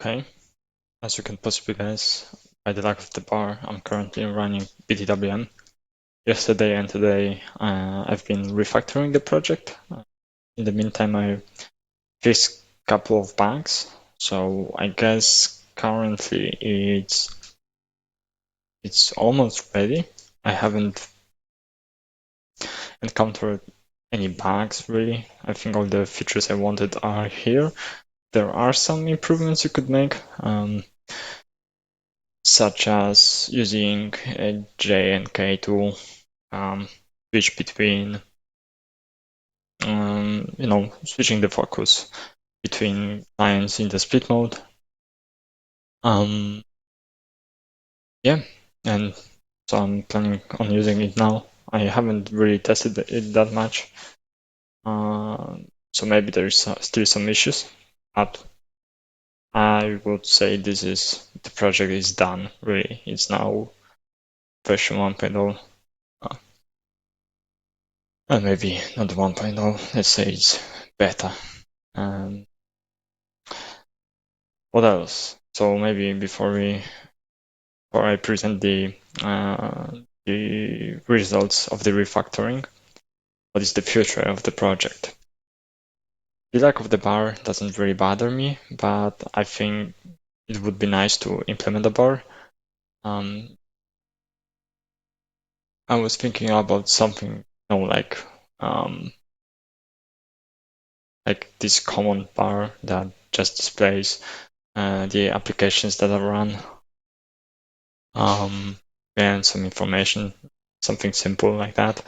okay. As you can possibly guess, by the lack of the bar, I'm currently running btwm. Yesterday and today, I've been refactoring the project. In the meantime, I fixed a couple of bugs. So I guess currently it's almost ready. I haven't encountered any bugs really. I think all the features I wanted are here. There are some improvements you could make, such as using a J and K to switch between, switching the focus between clients in the split mode. Yeah, and so I'm planning on using it now. I haven't really tested it that much, so maybe there is still some issues, but I would say the project is done, really. It's now version 1.0. Maybe not 1.0, let's say it's beta. What else? So maybe before I present the results of the refactoring, what is the future of the project? The lack of the bar doesn't really bother me, but I think it would be nice to implement a bar. I was thinking about something, like this common bar that just displays the applications that are run, and some information, something simple like that.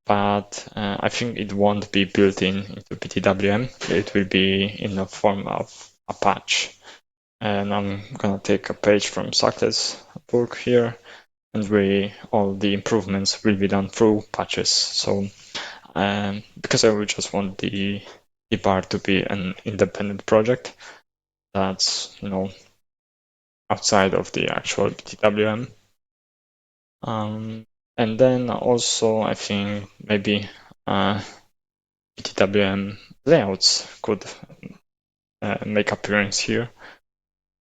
But I think it won't be built into btwm. It will be in the form of a patch. And I'm gonna take a page from Sakle's book here, and all the improvements will be done through patches. So because I would just want the bar to be an independent project that's outside of the actual btwm. And then also I think maybe btwm layouts could make appearance here,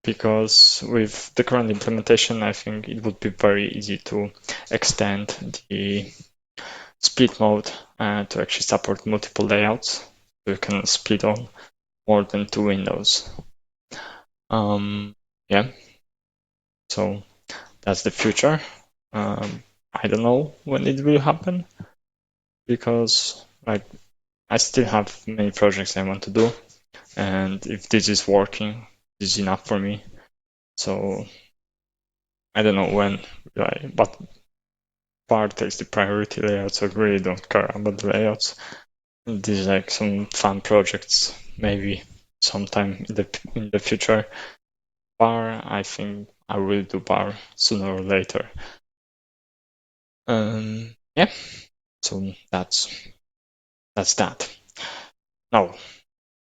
because with the current implementation, I think it would be very easy to extend the split mode to actually support multiple layouts. So you can split on more than 2 windows. Yeah, so that's the future. I don't know when it will happen, because I still have many projects I want to do, and if this is working, this is enough for me. So I don't know when, but bar takes the priority layouts. I really don't care about the layouts. These are some fun projects, maybe sometime in the future. Bar, I think I will do bar sooner or later. Yeah, so that's that. Now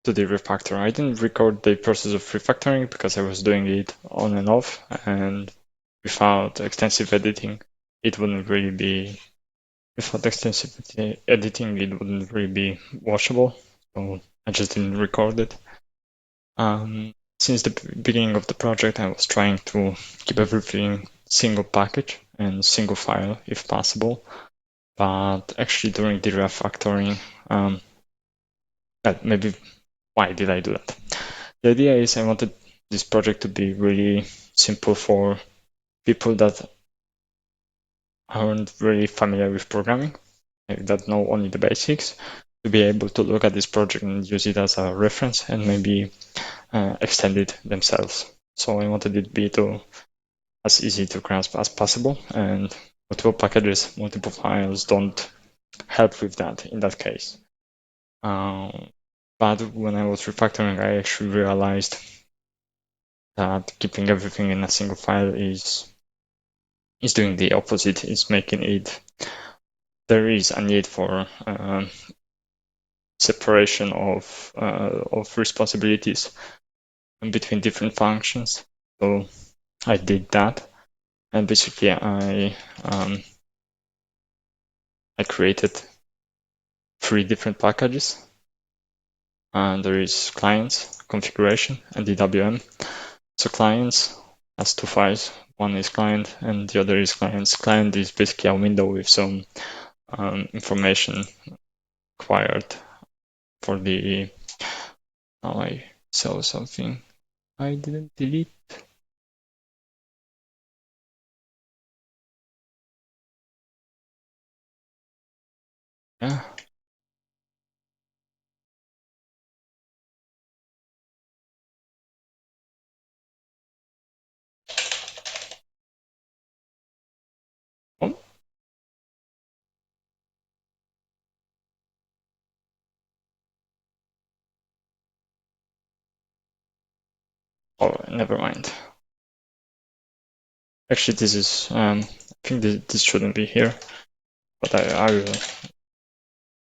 to the refactor. I didn't record the process of refactoring because I was doing it on and off, and without extensive editing, it wouldn't really be. Without extensive editing, it wouldn't really be watchable, so I just didn't record it. Since the beginning of the project, I was trying to keep everything single package and single file if possible, but actually during the refactoring, maybe why did I do that? The idea is I wanted this project to be really simple for people that aren't really familiar with programming, that know only the basics, to be able to look at this project and use it as a reference and maybe extend it themselves. So I wanted it to be as easy to grasp as possible, and multiple packages, multiple files don't help with that in that case. But when I was refactoring, I actually realized that keeping everything in a single file is doing the opposite. It's making it. There is a need for separation of responsibilities between different functions. So I did that, and basically I created 3 different packages. And there is clients, configuration, and DWM. So clients has two files. One is client and the other is clients. Client is basically a window with some information required for the. Oh, I saw something I didn't delete. Yeah. Oh, oh, never mind. Actually, this is. I think this shouldn't be here, but I will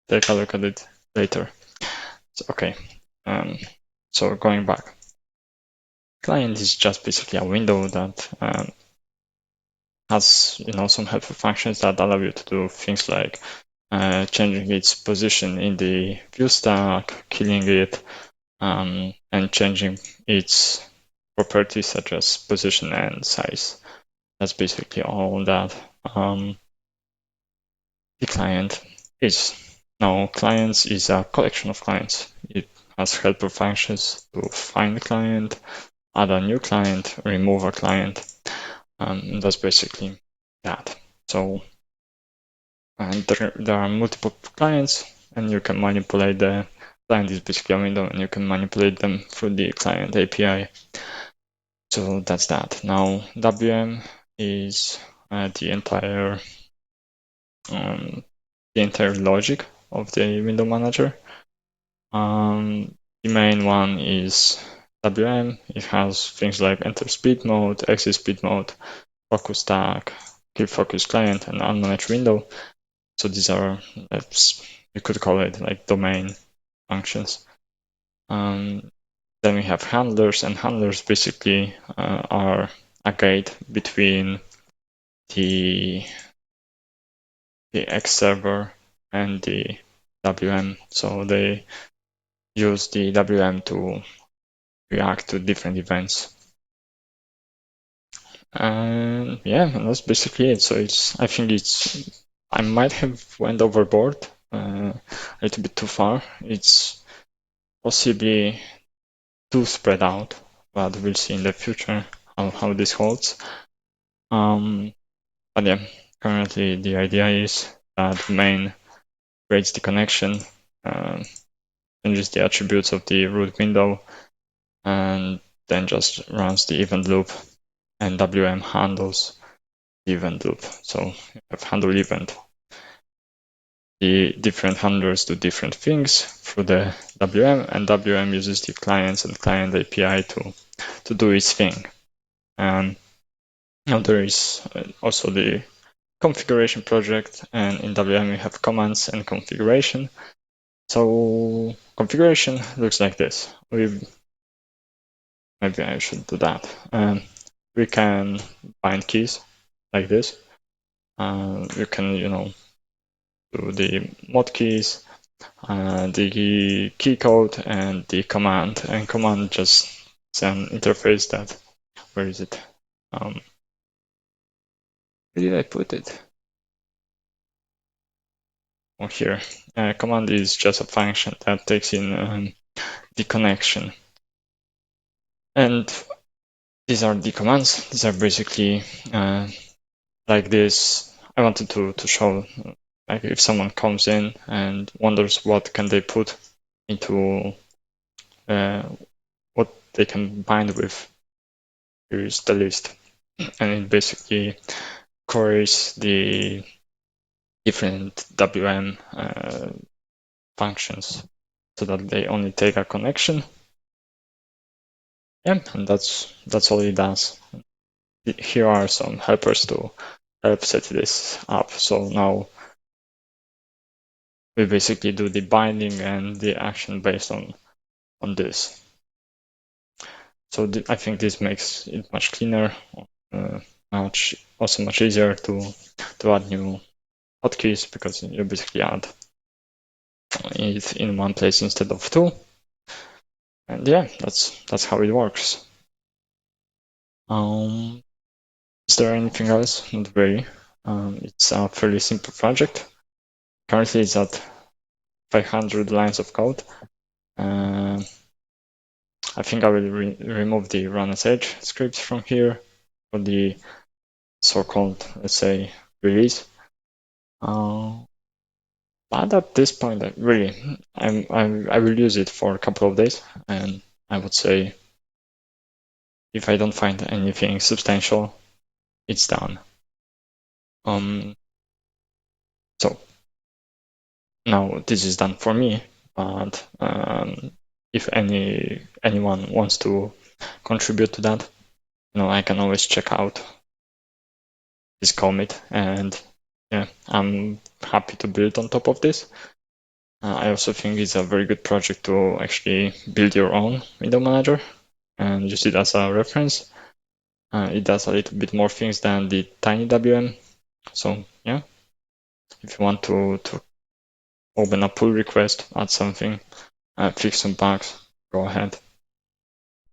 take a look at it later. So, okay. So going back, client is just basically a window that has some helpful functions that allow you to do things like changing its position in the view stack, killing it, and changing its properties such as position and size. That's basically all that the client is. Now, clients is a collection of clients. It has helper functions to find a client, add a new client, remove a client. And that's basically that. So there are multiple clients, and you can manipulate the client is basically a window, and you can manipulate them through the client API. So that's that. Now, WM is the entire logic of the window manager. The main one is WM. It has things like enter speed mode, exit speed mode, focus stack, keep focus client, and unmanaged window. So these are, you could call it like domain functions. Then we have handlers, and handlers basically are a gate between the X server and the WM. So they use the WM to react to different events. And yeah, that's basically it. So I think I might have went overboard a little bit too far. It's possibly too spread out, but we'll see in the future how this holds. But yeah, currently the idea is that main creates the connection, changes the attributes of the root window, and then just runs the event loop, and WM handles the event loop. So you have handle event. The different handlers do different things through the WM, and WM uses the clients and client API to do its thing. And now there is also the configuration project, and in WM we have commands and configuration. So configuration looks like this. Maybe I should do that. We can bind keys like this. You can, do the mod keys, the key code, and the command. And command just is an interface that, where is it? Where did I put it? Oh, here. Command is just a function that takes in the connection. And these are the commands. These are basically like this. I wanted to show, like, if someone comes in and wonders what can they put into what they can bind with, here is the list. And it basically queries the different WM functions so that they only take a connection. Yeah, and that's all it does. Here are some helpers to help set this up. So now we basically do the binding and the action based on this. So I think this makes it much cleaner, much easier to add new hotkeys, because you basically add it in one place instead of two. And yeah, that's how it works. Is there anything else? Not really. It's a fairly simple project. Currently, it's at 500 lines of code. I think I will remove the run as edge scripts from here for the so-called, let's say, release. But at this point, I will use it for a couple of days, and I would say if I don't find anything substantial, it's done. So now this is done for me, but if anyone wants to contribute to that, I can always check out this commit, and yeah, I'm happy to build on top of this. I also think it's a very good project to actually build your own window manager and use it as a reference. It does a little bit more things than the TinyWM. So yeah, if you want to open a pull request, add something, fix some bugs, go ahead.